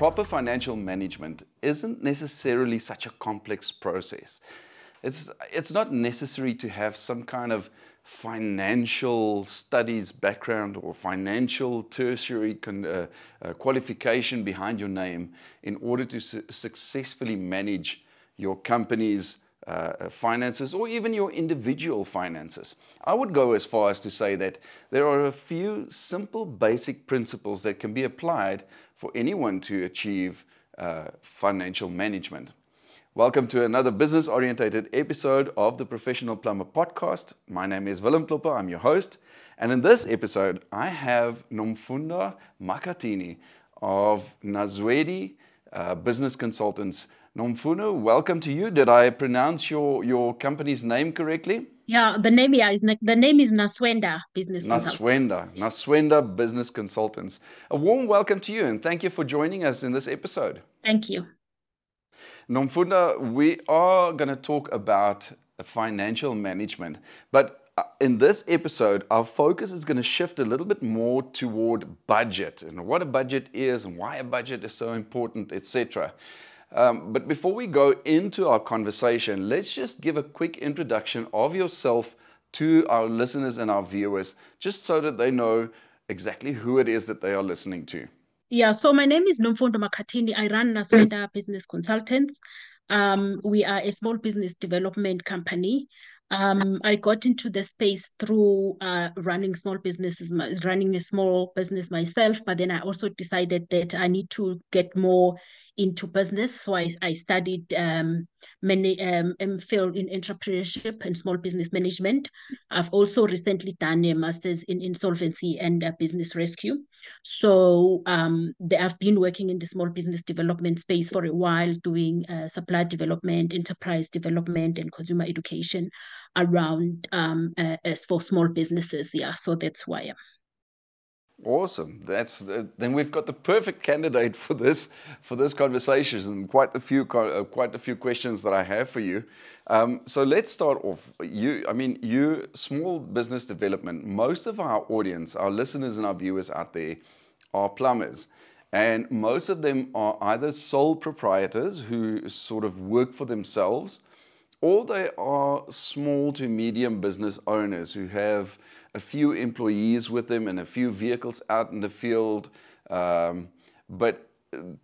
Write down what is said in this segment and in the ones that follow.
proper financial management isn't necessarily such a complex process. It's not necessary to have some kind of financial studies background or financial tertiary qualification behind your name in order to successfully manage your company's finances or even your individual finances. I would go as far as to say that there are a few simple basic principles that can be applied for anyone to achieve financial management. Welcome to another business-orientated episode of the Professional Plumber podcast. My name is Willem, I'm your host. And in this episode, I have Nomfundo Makhathini of Naswenda Business Consultants. Nomfundo, welcome to you. Did I pronounce your company's name correctly? Yeah, the name is Naswenda Business Consultants. Naswenda Business Consultants. A warm welcome to you and thank you for joining us in this episode. Thank you. Nomfundo, we are going to talk about financial management, but in this episode, our focus is going to shift a little bit more toward budget and what a budget is and why a budget is so important, etc. But before we go into our conversation, let's just give a quick introduction of yourself to our listeners and our viewers, just so that they know exactly who it is that they are listening to. Yeah, so my name is Nomfundo Makhathini. I run Naswenda Business Consultants. We are a small business development company. I got into the space through running a small business myself, but then I also decided that I need to get more into business. So I studied MPhil in entrepreneurship and small business management. I've also recently done a master's in insolvency and business rescue. So I've been working in the small business development space for a while, doing supply development, enterprise development, and consumer education around as for small businesses. Yeah, so that's who I am. Awesome. Then we've got the perfect candidate for this conversation, and quite a few questions that I have for you. So let's start off. You small business development. Most of our audience, our listeners and our viewers out there, are plumbers, and most of them are either sole proprietors who sort of work for themselves, or they are small to medium business owners who have a few employees with them and a few vehicles out in the field. But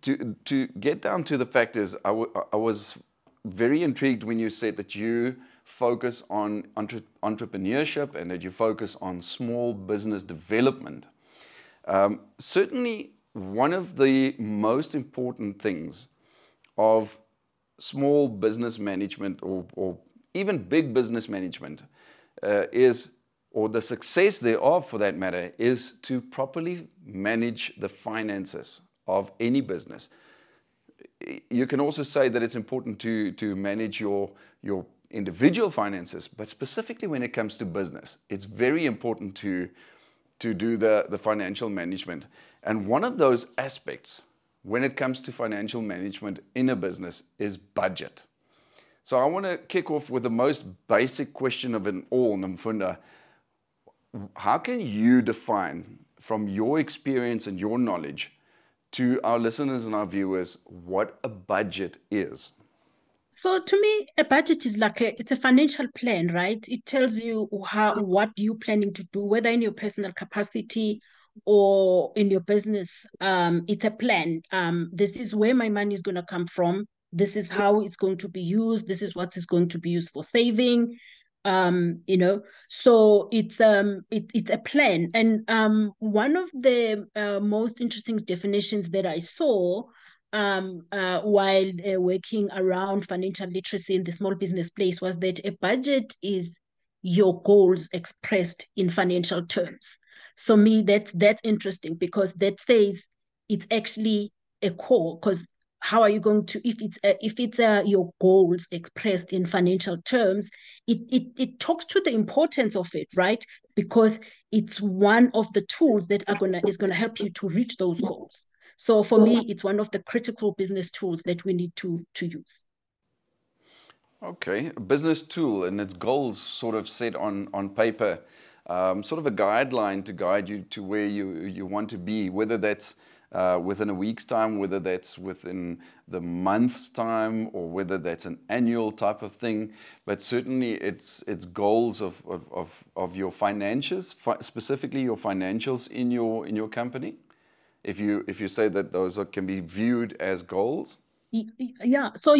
to get down to the fact is, I was very intrigued when you said that you focus on entrepreneurship and that you focus on small business development. Certainly, one of the most important things of small business management or even big business management or the success thereof for that matter, is to properly manage the finances of any business. You can also say that it's important to manage your individual finances, but specifically when it comes to business, it's very important to do the financial management. And one of those aspects when it comes to financial management in a business is budget. So I want to kick off with the most basic question of it all, Nomfundo. How can you define, from your experience and your knowledge, to our listeners and our viewers, what a budget is? So to me, a budget is it's a financial plan, right? It tells you what you're planning to do, whether in your personal capacity or in your business. It's a plan. This is where my money is going to come from. This is how it's going to be used. This is what is going to be used for saving. So it's a plan. And one of the most interesting definitions that I saw while working around financial literacy in the small business place was that a budget is your goals expressed in financial terms. So that's interesting, because that says it's actually a core. Because how are you going to, if it's your goals expressed in financial terms, it talks to the importance of it, right? Because it's one of the tools that is gonna help you to reach those goals. So for me, it's one of the critical business tools that we need to use. Okay, a business tool and its goals sort of set on paper, sort of a guideline to guide you to where you want to be, whether that's within a week's time, whether that's within the month's time or whether that's an annual type of thing. But certainly it's goals of your financials, specifically your financials in your company. If you say that those can be viewed as goals. Yeah, so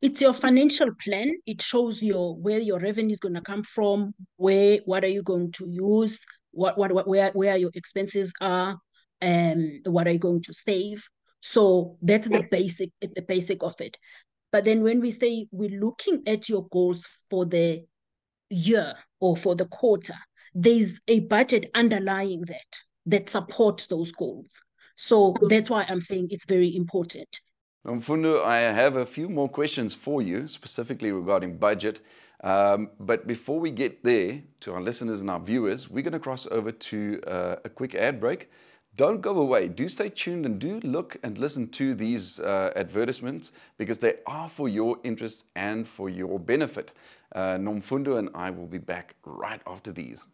it's your financial plan. It shows where your revenue is going to come from, what are you going to use, where your expenses are, and what are you going to save. So that's the basic of it. But then when we say we're looking at your goals for the year or for the quarter, there's a budget underlying that supports those goals. So that's why I'm saying it's very important. Nomfundo, I have a few more questions for you, specifically regarding budget. But before we get there, to our listeners and our viewers, we're going to cross over to a quick ad break. Don't go away. Do stay tuned and do look and listen to these advertisements, because they are for your interest and for your benefit. Nomfundo and I will be back right after these.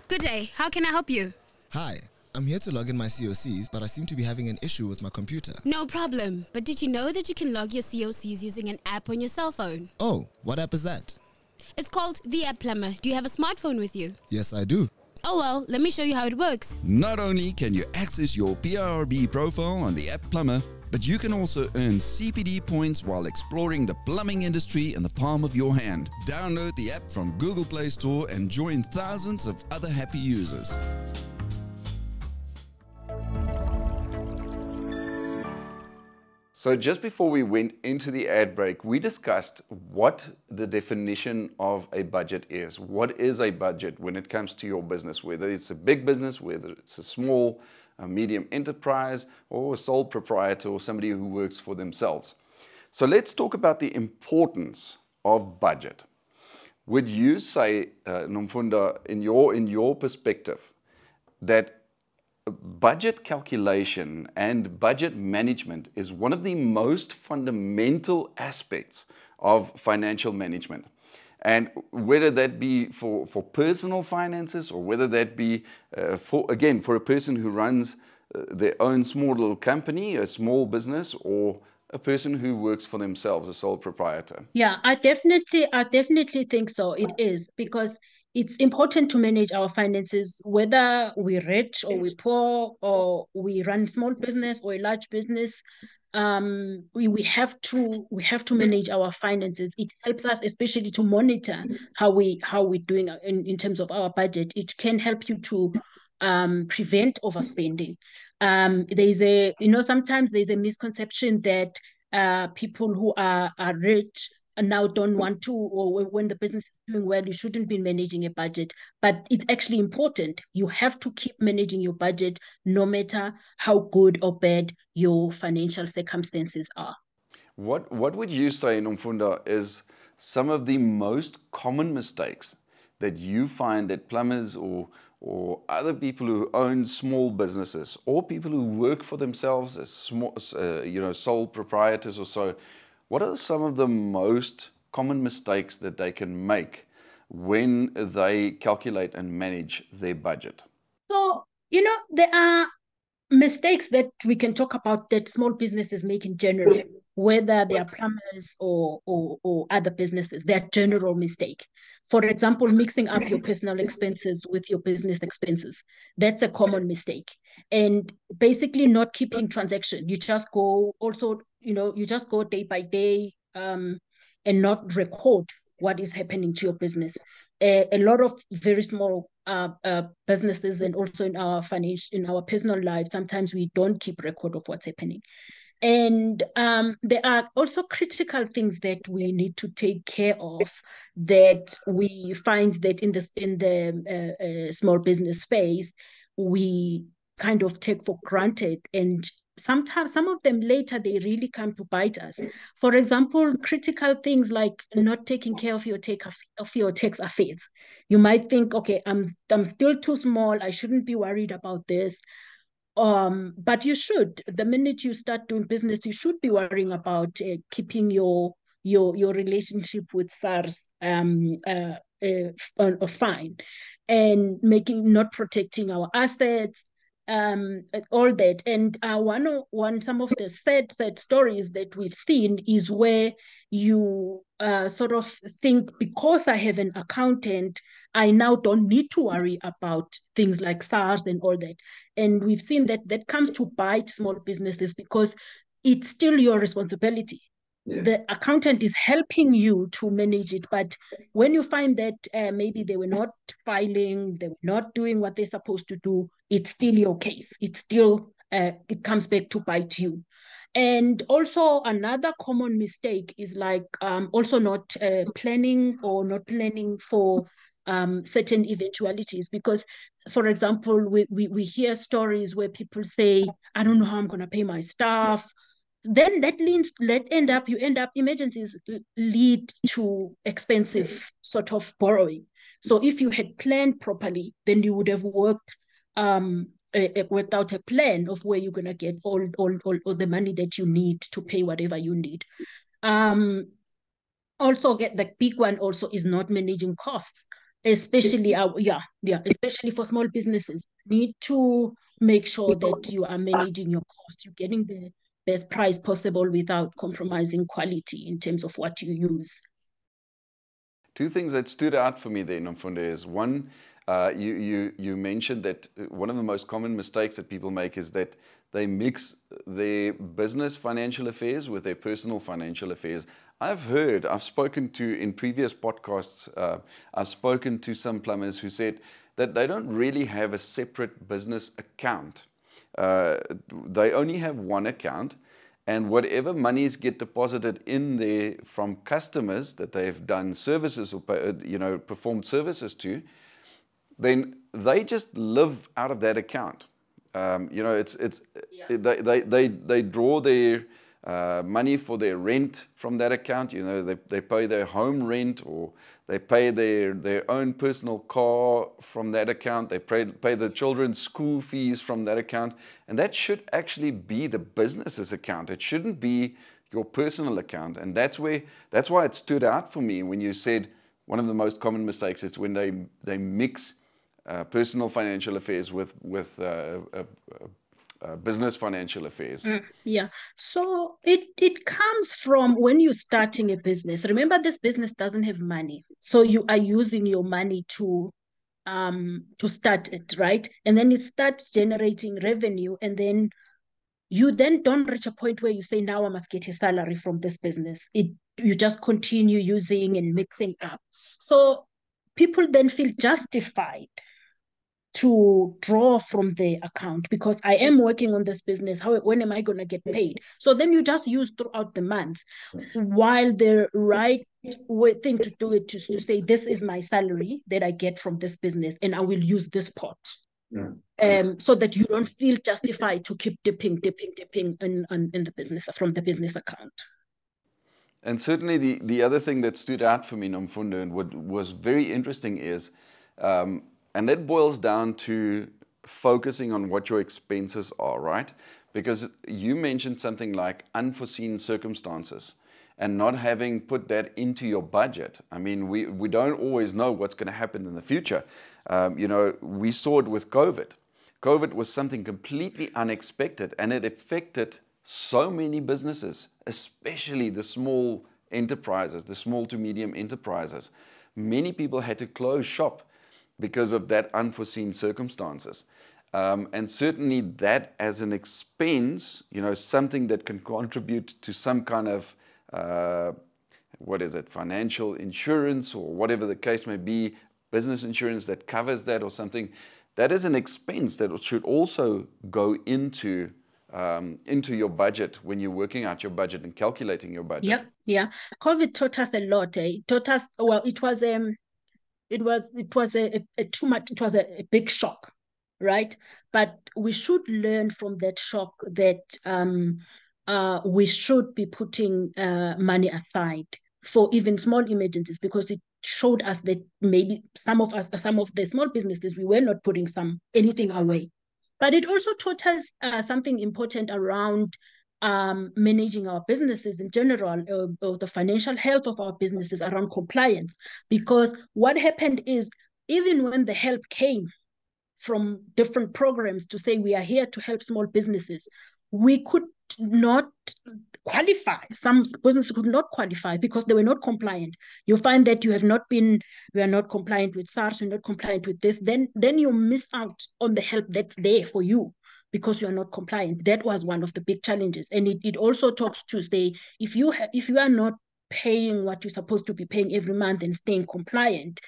Good day. How can I help you? Hi, I'm here to log in my COCs, but I seem to be having an issue with my computer. No problem. But did you know that you can log your COCs using an app on your cell phone? Oh, what app is that? It's called the App Plumber. Do you have a smartphone with you? Yes, I do. Oh well, let me show you how it works. Not only can you access your PRB profile on the App Plumber, but you can also earn CPD points while exploring the plumbing industry in the palm of your hand. Download the app from Google Play Store and join thousands of other happy users. So just before we went into the ad break, we discussed what the definition of a budget is. What is a budget when it comes to your business, whether it's a big business, whether it's a small, a medium enterprise, or a sole proprietor, or somebody who works for themselves. So let's talk about the importance of budget. Would you say, Nomfundo, in your perspective, that budget calculation and budget management is one of the most fundamental aspects of financial management? And whether that be for personal finances, or whether that be, for a person who runs their own small little company, a small business, or a person who works for themselves, a sole proprietor. Yeah, I definitely think so. It is, because it's important to manage our finances, whether we're rich or we're poor, or we run small business or a large business. We have to manage our finances. It helps us especially to monitor how we're doing in terms of our budget. It can help you to prevent overspending. Sometimes there's a misconception that people who are rich now don't want to, or when the business is doing well, you shouldn't be managing a budget. But it's actually important. You have to keep managing your budget no matter how good or bad your financial circumstances are. What would you say, Nomfundo, is some of the most common mistakes that you find that plumbers or other people who own small businesses, or people who work for themselves as small, sole proprietors or so, what are some of the most common mistakes that they can make when they calculate and manage their budget? So, there are mistakes that we can talk about that small businesses make in general, whether they are plumbers or other businesses. They're general mistake. For example, mixing up your personal expenses with your business expenses. That's a common mistake. And basically not keeping transaction. You just go day by day, and not record what is happening to your business. A lot of very small businesses, and also in our personal lives, sometimes we don't keep record of what's happening. And there are also critical things that we need to take care of, that we find that in the small business space, we kind of take for granted, and sometimes some of them later they really come to bite us. For example, critical things like not taking care of your tax affairs. You might think, okay, I'm still too small, I shouldn't be worried about this. But you should. The minute you start doing business, you should be worrying about keeping your your relationship with SARS fine, and not protecting our assets, all that. And some of the sad stories that we've seen is where you sort of think, because I have an accountant, I now don't need to worry about things like SARS and all that. And we've seen that comes to bite small businesses, because it's still your responsibility. Yeah. The accountant is helping you to manage it, but when you find that maybe they were not filing, they were not doing what they're supposed to do, it's still your case. It's still, it comes back to bite you. And also another common mistake is like also not planning for certain eventualities. Because, for example, we hear stories where people say, I don't know how I'm going to pay my staff. Then emergencies lead to expensive sort of borrowing. So if you had planned properly, then you would have worked out a plan of where you're gonna get all the money that you need to pay whatever you need. Also, the big one also is not managing costs, especially especially for small businesses. Need to make sure that you are managing your costs. You're getting the best price possible without compromising quality in terms of what you use. Two things that stood out for me there, Nomfundo, is one, you mentioned that one of the most common mistakes that people make is that they mix their business financial affairs with their personal financial affairs. I've spoken to, in previous podcasts, I've spoken to some plumbers who said that they don't really have a separate business account. They only have one account, and whatever monies get deposited in there from customers that they've done services or performed services to, then they just live out of that account. They draw their money for their rent from that account. They pay their home rent, or they pay their own personal car from that account. They pay the children's school fees from that account. And that should actually be the business's account. It shouldn't be your personal account. And that's why it stood out for me when you said one of the most common mistakes is when they mix personal financial affairs with business financial affairs. Yeah. So it comes from when you're starting a business. Remember, this business doesn't have money. So you are using your money to start it, right? And then it starts generating revenue, and then you don't reach a point where you say, now I must get a salary from this business. You just continue using and mixing up. So people then feel justified to draw from the account, because I am working on this business. When am I going to get paid? So then you just use throughout the month, while the right thing to do it is to say, this is my salary that I get from this business, and I will use this pot. So that you don't feel justified to keep dipping in the business, from the business account. And certainly the other thing that stood out for me, Nomfundo, and what was very interesting is, and that boils down to focusing on what your expenses are, right? Because you mentioned something like unforeseen circumstances and not having put that into your budget. I mean, we don't always know what's going to happen in the future. We saw it with COVID. COVID was something completely unexpected, and it affected so many businesses, especially the small enterprises, the small to medium enterprises. Many people had to close shop because of that unforeseen circumstances. And certainly that as an expense, something that can contribute to some kind of, financial insurance, or whatever the case may be, business insurance that covers that or something, that is an expense that should also go into your budget when you're working out your budget and calculating your budget. Yeah. COVID taught us a lot. It taught us, well, it was a big shock, right? But we should learn from that shock that we should be putting money aside for even small emergencies, because it showed us that maybe some of the small businesses, we were not putting anything away. But it also taught us something important around managing our businesses in general, or the financial health of our businesses around compliance. Because what happened is, even when the help came from different programs to say we are here to help small businesses, we could not qualify. Some businesses could not qualify because they were not compliant. You find that you are not compliant with SARS, you're not compliant with this, then you miss out on the help that's there for you because you are not compliant. That was one of the big challenges. And it also talks to say, if you are not paying what you're supposed to be paying every month and staying compliant,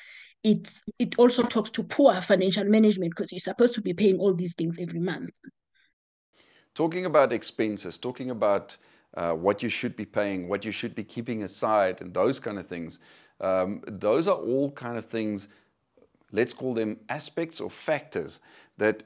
it also talks to poor financial management, because you're supposed to be paying all these things every month. Talking about expenses, talking about what you should be paying, what you should be keeping aside, and those kind of things. Those are all kind of things, let's call them aspects or factors that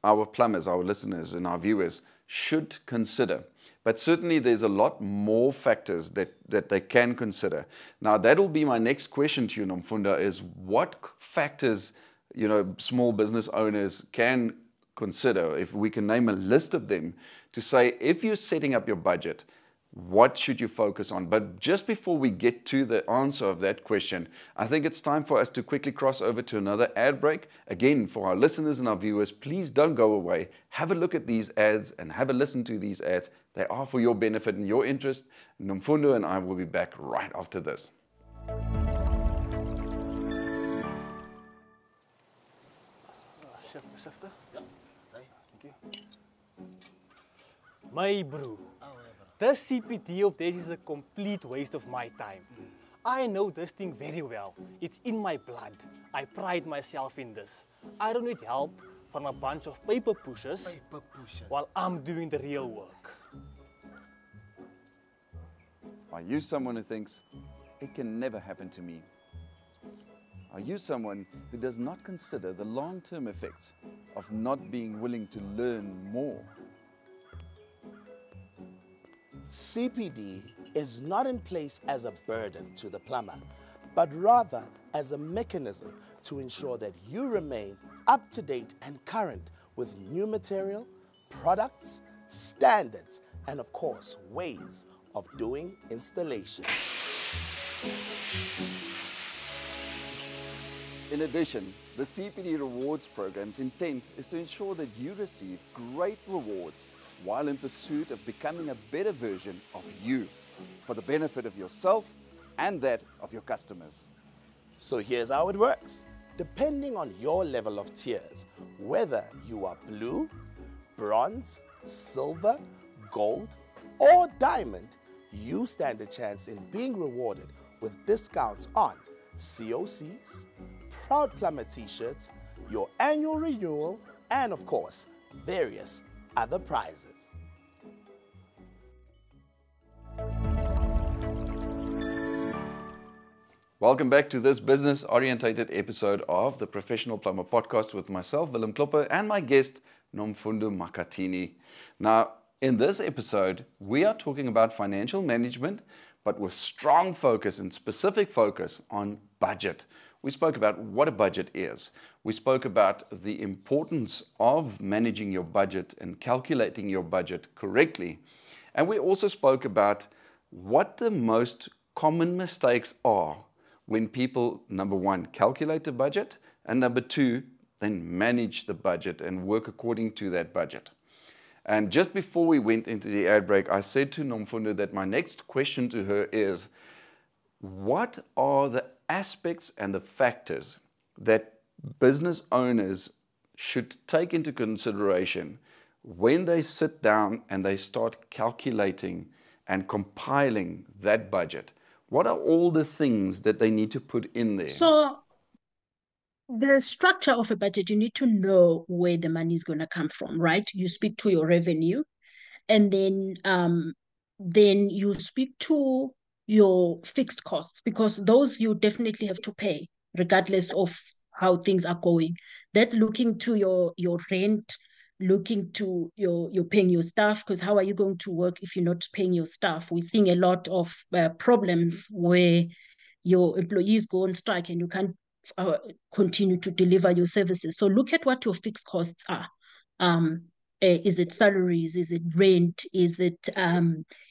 our plumbers, our listeners, and our viewers should consider. But certainly there's a lot more factors that they can consider. Now, that'll be my next question to you, Nomfundo, is what factors, small business owners can consider, if we can name a list of them, to say, if you're setting up your budget, what should you focus on? But just before we get to the answer of that question, I think it's time for us to quickly cross over to another ad break. Again, for our listeners and our viewers, please don't go away. Have a look at these ads and have a listen to these ads. They are for your benefit and your interest. Nomfundo and I will be back right after this. Shifter? Ja, thank you. My bro, this CPD of this is a complete waste of my time. I know this thing very well. It's in my blood. I pride myself in this. I don't need help from a bunch of paper pushers while I'm doing the real work. Are you someone who thinks, it can never happen to me? Are you someone who does not consider the long-term effects of not being willing to learn more? CPD is not in place as a burden to the plumber, but rather as a mechanism to ensure that you remain up to date and current with new material, products, standards, and of course, ways of doing installations. In addition, the CPD Rewards program's intent is to ensure that you receive great rewards while in pursuit of becoming a better version of you, for the benefit of yourself and that of your customers. So here's how it works. Depending on your level of tiers, whether you are blue, bronze, silver, gold, or diamond, you stand a chance in being rewarded with discounts on COCs, Proud Plumber t-shirts, your annual renewal, and of course, various other prizes. Welcome back to this business-orientated episode of the Professional Plumber Podcast with myself, Willem, and my guest, Nomfundo Makhathini. Now, in this episode, we are talking about financial management, but with strong focus and specific focus on budget. We spoke about what a budget is. We spoke about the importance of managing your budget and calculating your budget correctly. And we also spoke about what the most common mistakes are when people, number one, calculate the budget, and number two, then manage the budget and work according to that budget. And just before we went into the ad break, I said to Nomfundo that my next question to her is, what are the aspects and the factors that business owners should take into consideration when they sit down and they start calculating and compiling that budget? What are all the things that they need to put in there? So the structure of a budget, you need to know where the money is going to come from, right? You speak to your revenue, and then you speak to your fixed costs, because those you definitely have to pay regardless of how things are going. That's looking to your rent, looking to you're paying your staff, because how are you going to work if you're not paying your staff? We're seeing a lot of problems where your employees go on strike and you can't continue to deliver your services. So look at what your fixed costs are. Is it salaries? Is it rent? Is it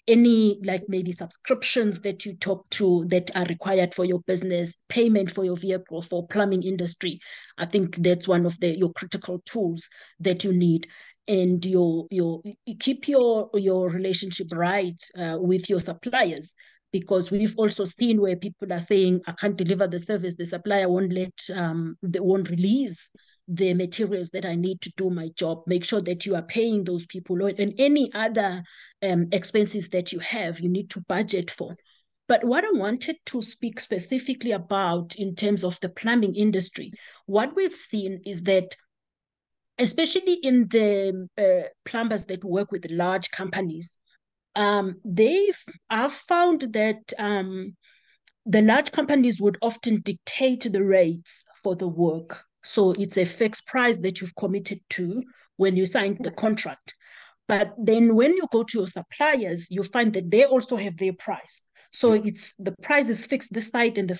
any like maybe subscriptions that you talk to that are required for your business, payment for your vehicle, for plumbing industry? I think that's one of your critical tools that you need. And you keep your relationship right with your suppliers, because we've also seen where people are saying, I can't deliver the service, the supplier won't they won't release the materials that I need to do my job. Make sure that you are paying those people, and any other expenses that you have, you need to budget for. But what I wanted to speak specifically about in terms of the plumbing industry, what we've seen is that, especially in the plumbers that work with large companies, I've found that the large companies would often dictate the rates for the work. So it's a fixed price that you've committed to when you signed the contract. But then when you go to your suppliers, you find that they also have their price. So it's the price is fixed this side and the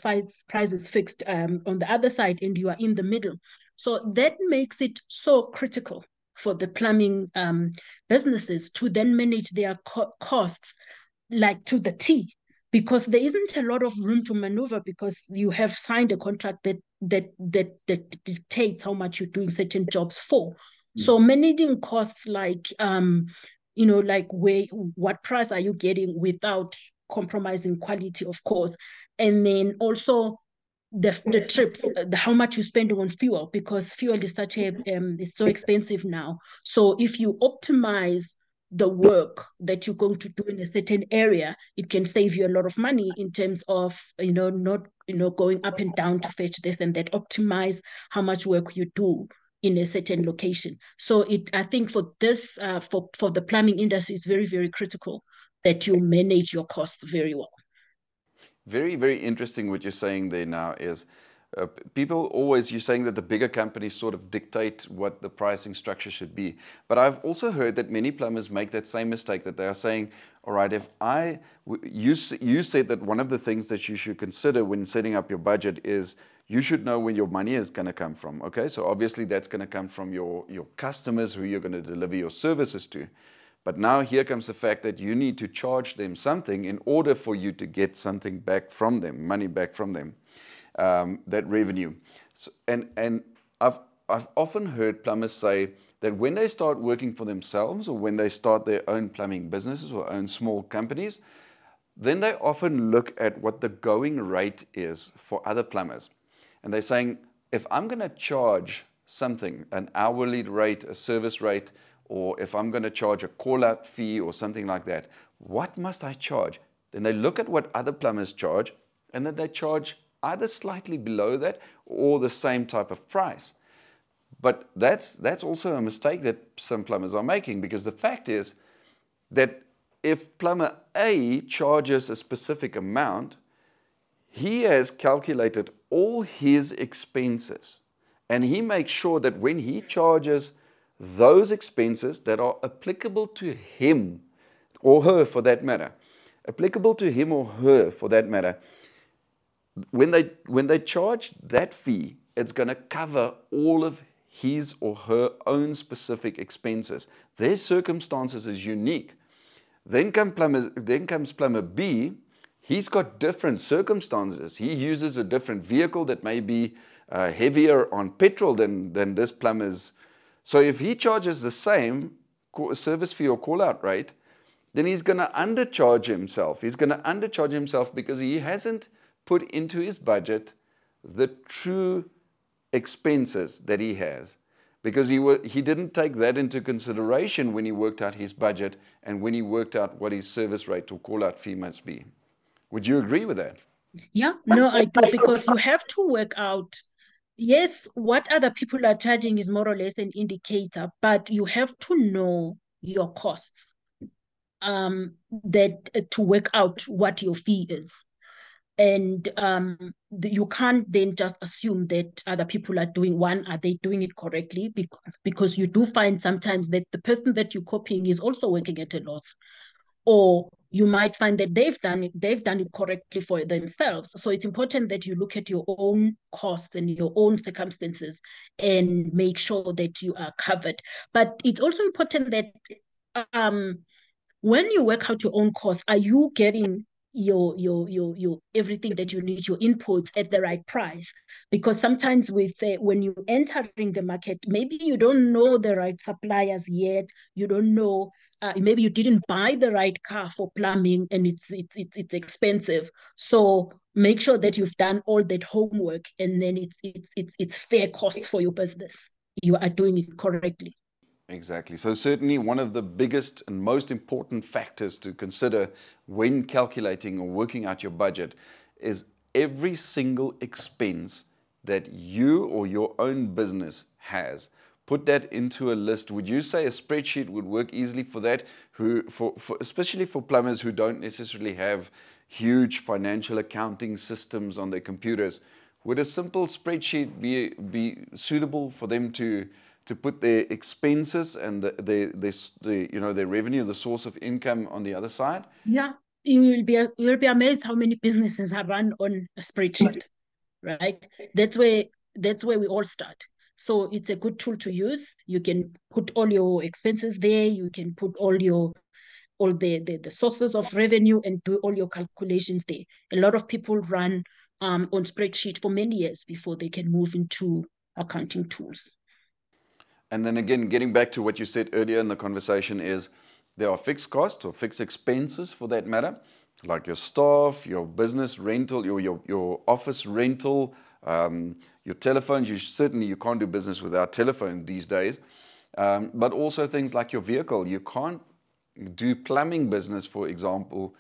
price is fixed on the other side, and you are in the middle. So that makes it so critical for the plumbing businesses to then manage their costs like to the T, because there isn't a lot of room to maneuver, because you have signed a contract that dictates how much you're doing certain jobs for. So managing costs like like what price are you getting without compromising quality, of course, and then also the trips, how much you spend on fuel, because fuel is it's so expensive now. So if you optimize the work that you're going to do in a certain area, it can save you a lot of money in terms of not going up and down to fetch this and that. Optimize how much work you do in a certain location. So I think for this for the plumbing industry, it's very, very critical that you manage your costs very well. Very, very interesting what you're saying there now is people always, you're saying that the bigger companies sort of dictate what the pricing structure should be. But I've also heard that many plumbers make that same mistake, that they are saying, all right, you said that one of the things that you should consider when setting up your budget is you should know where your money is going to come from. Okay, so obviously that's going to come from your customers who you're going to deliver your services to. But now here comes the fact that you need to charge them something in order for you to get something back from them, money back from them, that revenue. So, and I've often heard plumbers say that when they start working for themselves, or when they start their own plumbing businesses or own small companies, then they often look at what the going rate is for other plumbers. And they're saying, if I'm going to charge something, an hourly rate, a service rate, or if I'm going to charge a call-out fee or something like that, what must I charge? Then they look at what other plumbers charge, and then they charge either slightly below that or the same type of price. But that's also a mistake that some plumbers are making, because the fact is that if plumber A charges a specific amount, he has calculated all his expenses, and he makes sure that when he charges those expenses that are applicable to him or her for that matter, when they charge that fee, it's going to cover all of his or her own specific expenses. Their circumstances is unique. Then comes plumber B. He's got different circumstances. He uses a different vehicle that may be heavier on petrol than this plumber's. So if he charges the same service fee or call-out rate, then he's going to undercharge himself. He's going to undercharge himself because he hasn't put into his budget the true expenses that he has, because he didn't take that into consideration when he worked out his budget and when he worked out what his service rate or call-out fee must be. Would you agree with that? Yeah, no, I do, because you have to work out. Yes, what other people are charging is more or less an indicator, but you have to know your costs to work out what your fee is. And you can't then just assume that other people are they doing it correctly? Because you do find sometimes that the person that you're copying is also working at a loss. or you might find that they've done it correctly for themselves. So it's important that you look at your own costs and your own circumstances and make sure that you are covered. But it's also important that when you work out your own costs, are you getting your everything that you need, your inputs at the right price? Because sometimes with when you entering the market, maybe you don't know the right suppliers yet. You don't know, maybe you didn't buy the right car for plumbing, and it's expensive. So make sure that you've done all that homework, and then it's fair cost for your business. You are doing it correctly. Exactly. So certainly one of the biggest and most important factors to consider when calculating or working out your budget is every single expense that you or your own business has. Put that into a list. Would you say a spreadsheet would work easily for that? Especially for plumbers who don't necessarily have huge financial accounting systems on their computers, would a simple spreadsheet be suitable for them to put their expenses and their revenue, the source of income on the other side? Yeah, you will be amazed how many businesses are run on a spreadsheet, right? That's where we all start. So it's a good tool to use. You can put all your expenses there. You can put all the sources of revenue and do all your calculations there. A lot of people run on spreadsheet for many years before they can move into accounting tools. And then again, getting back to what you said earlier in the conversation is there are fixed costs or fixed expenses for that matter, like your staff, your business rental, your office rental, your telephones. You can't do business without telephone these days. But also things like your vehicle. You can't do plumbing business, for example,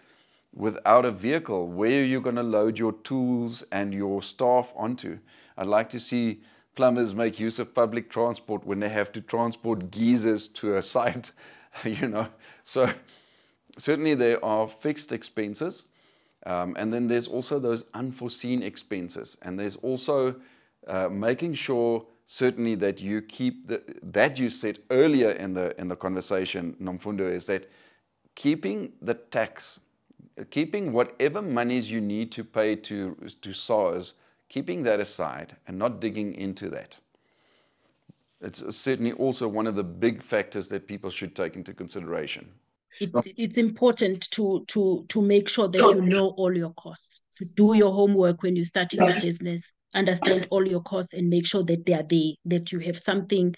without a vehicle. Where are you going to load your tools and your staff onto? I'd like to see plumbers make use of public transport when they have to transport geysers to a site, So certainly there are fixed expenses, and then there's also those unforeseen expenses, and there's also making sure certainly that you keep that you said earlier in the conversation, Nomfundo, is that keeping the tax, keeping whatever monies you need to pay to SARS, keeping that aside and not digging into that. It's certainly also one of the big factors that people should take into consideration. It's important to make sure that you know all your costs, to do your homework when you're starting your business, understand all your costs and make sure that they are there, that you have something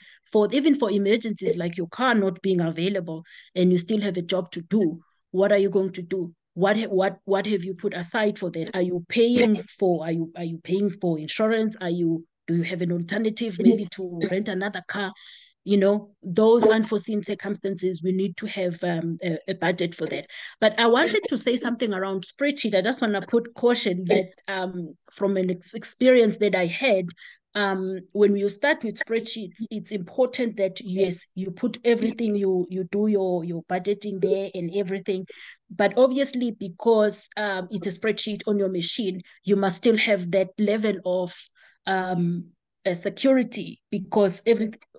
even for emergencies like your car not being available and you still have a job to do. What are you going to do? What have you put aside for that? Are you paying for insurance? Do you have an alternative, maybe to rent another car? Those unforeseen circumstances, we need to have a budget for that. But I wanted to say something around spreadsheet. I just want to put caution that from an experience that I had, when you start with spreadsheets, it's important that, yes, you put everything, you do your budgeting there and everything. But obviously, because it's a spreadsheet on your machine, you must still have that level of security, because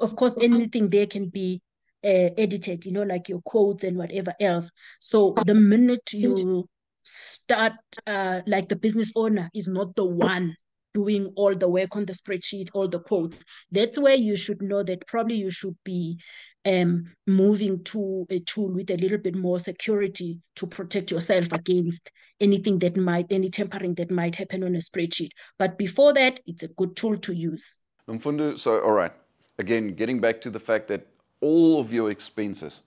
of course, anything there can be edited, like your quotes and whatever else. So the minute you start, like the business owner is not the one doing all the work on the spreadsheet, all the quotes, that's where you should know that probably you should be moving to a tool with a little bit more security to protect yourself against any tampering that might happen on a spreadsheet. But before that, it's a good tool to use. Nomfundo, so all right, again, getting back to the fact that all of your expenses,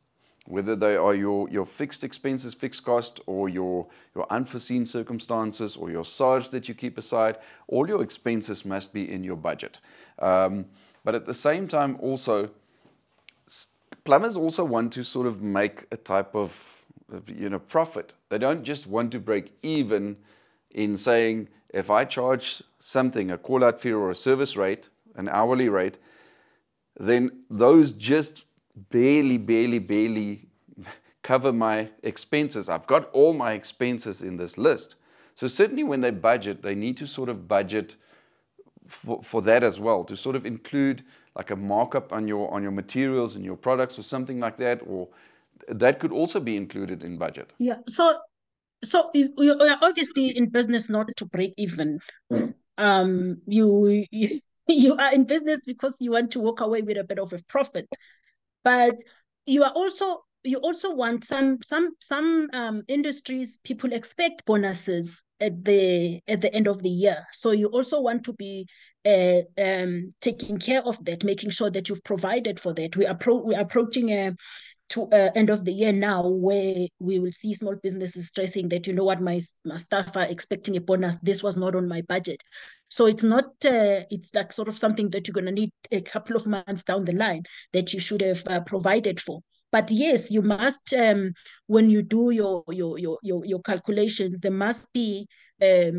whether they are your fixed expenses, fixed cost, or your unforeseen circumstances, or your SARS that you keep aside, all your expenses must be in your budget. But at the same time, also, plumbers also want to sort of make a type of profit. They don't just want to break even in saying, if I charge something, a call-out fee or a service rate, an hourly rate, then those just barely cover my expenses. I've got all my expenses in this list. So certainly when they budget, they need to sort of budget for that as well, to sort of include like a markup on your materials and your products or something like that, or that could also be included in budget. Yeah. So you are obviously in business not to break even. You you are in business because you want to walk away with a bit of a profit, but you also want some industries, people expect bonuses at the end of the year. So you also want to be taking care of that, making sure that you've provided for that. We're approaching to end of the year now, where we will see small businesses stressing that, you know what, my staff are expecting a bonus. This was not on my budget. So it's not, it's like sort of something that you're going to need a couple of months down the line that you should have provided for. But yes, you must, when you do your calculations, there must be a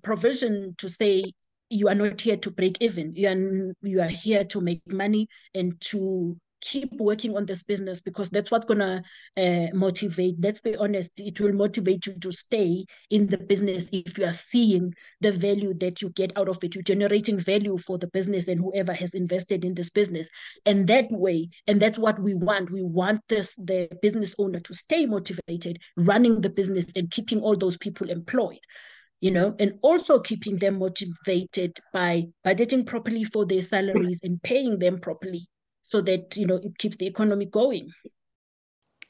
provision to say you are not here to break even. You are here to make money and to keep working on this business, because that's what's going to motivate. Let's be honest, it will motivate you to stay in the business if you are seeing the value that you get out of it. You're generating value for the business and whoever has invested in this business. And that way, and that's what we want. We want the business owner to stay motivated, running the business and keeping all those people employed. And also keeping them motivated by budgeting properly for their salaries and paying them properly, so that, it keeps the economy going.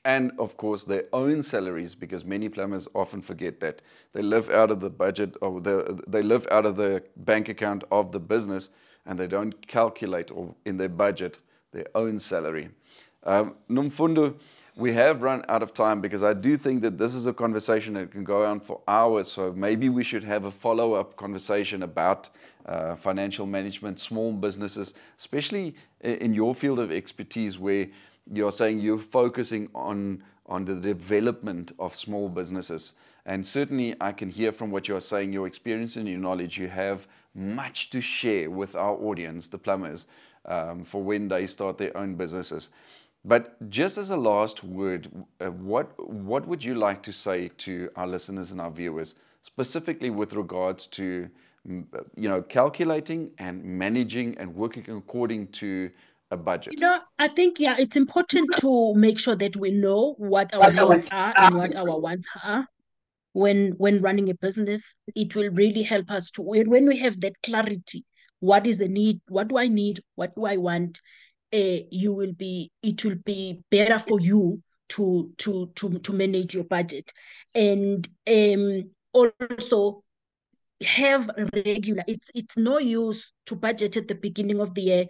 And of course, their own salaries, because many plumbers often forget that they live out of the budget, or they live out of the bank account of the business, and they don't calculate or in their budget their own salary. Nomfundo, we have run out of time, because I do think that this is a conversation that can go on for hours. So maybe we should have a follow-up conversation about financial management, small businesses, especially in your field of expertise, where you're saying you're focusing on the development of small businesses. And certainly I can hear from what you're saying, your experience and your knowledge, you have much to share with our audience, the plumbers, for when they start their own businesses. But just as a last word, what would you like to say to our listeners and our viewers, specifically with regards to calculating and managing and working according to a budget? I think, it's important to make sure that we know what our needs are and what our wants are when running a business. It will really help us to, when we have that clarity, what is the need, what do I need, what do I want, it will be better for you to manage your budget. And also have regular, it's no use to budget at the beginning of the year,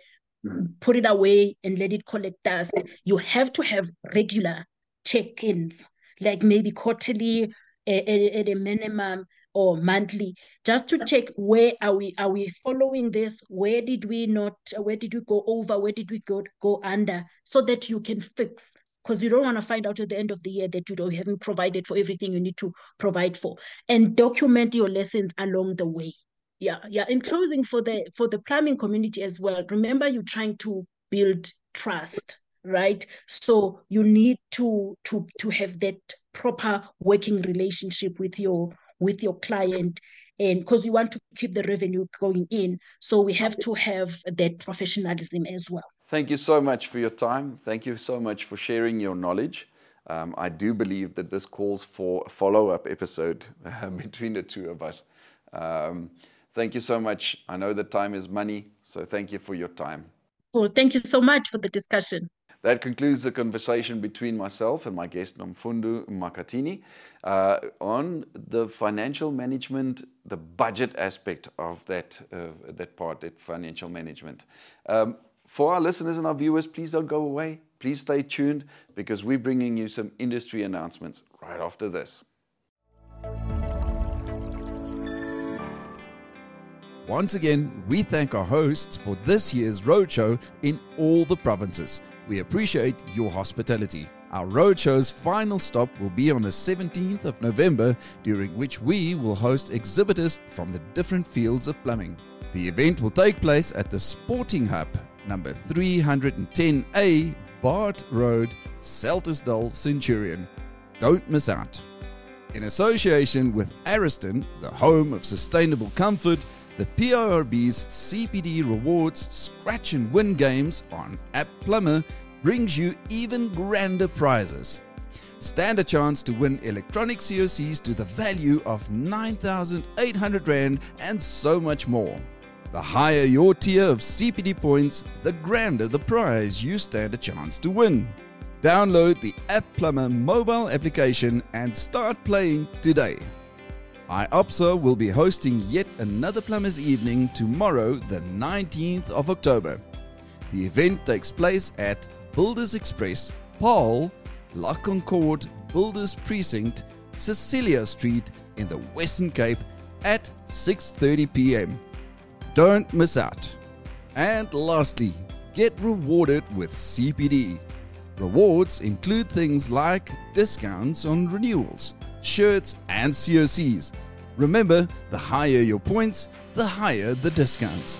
put it away and let it collect dust. You have to have regular check-ins, like maybe quarterly at a minimum, or monthly, just to check where are we following this, where did we go over, where did we go under, so that you can fix. Because you don't want to find out at the end of the year that you haven't provided for everything you need to provide for. And document your lessons along the way. Yeah. In closing, for the plumbing community as well, remember, you're trying to build trust, right? So you need to have that proper working relationship with your client, and because you want to keep the revenue going in. So we have to have that professionalism as well. Thank you so much for your time. Thank you so much for sharing your knowledge. I do believe that this calls for a follow-up episode between the two of us. Thank you so much. I know that time is money, so thank you for your time. Well, thank you so much for the discussion. That concludes the conversation between myself and my guest, Nomfundo Makhathini, on the financial management, the budget aspect of that part, that financial management. For our listeners and our viewers, please don't go away. Please stay tuned, because we're bringing you some industry announcements right after this. Once again, we thank our hosts for this year's roadshow in all the provinces. We appreciate your hospitality. Our roadshow's final stop will be on the 17th of November, during which we will host exhibitors from the different fields of plumbing. The event will take place at the Sporting Hub, number 310A, Bart Road, Seltersdal, Centurion. Don't miss out. In association with Ariston, the home of sustainable comfort, the PIRB's CPD Rewards Scratch and Win games on App Plumber brings you even grander prizes. Stand a chance to win electronic COCs to the value of 9,800 Rand and so much more. The higher your tier of CPD points, the grander the prize you stand a chance to win. Download the App Plumber mobile application and start playing today. IOPSA will be hosting yet another Plumbers Evening tomorrow, the 19th of October. The event takes place at Builders Express, Paarl, La Concorde Builders Precinct, Cecilia Street in the Western Cape at 6:30 p.m. Don't miss out. And lastly, get rewarded with CPD. Rewards include things like discounts on renewals, shirts and COCs. Remember, the higher your points, the higher the discounts.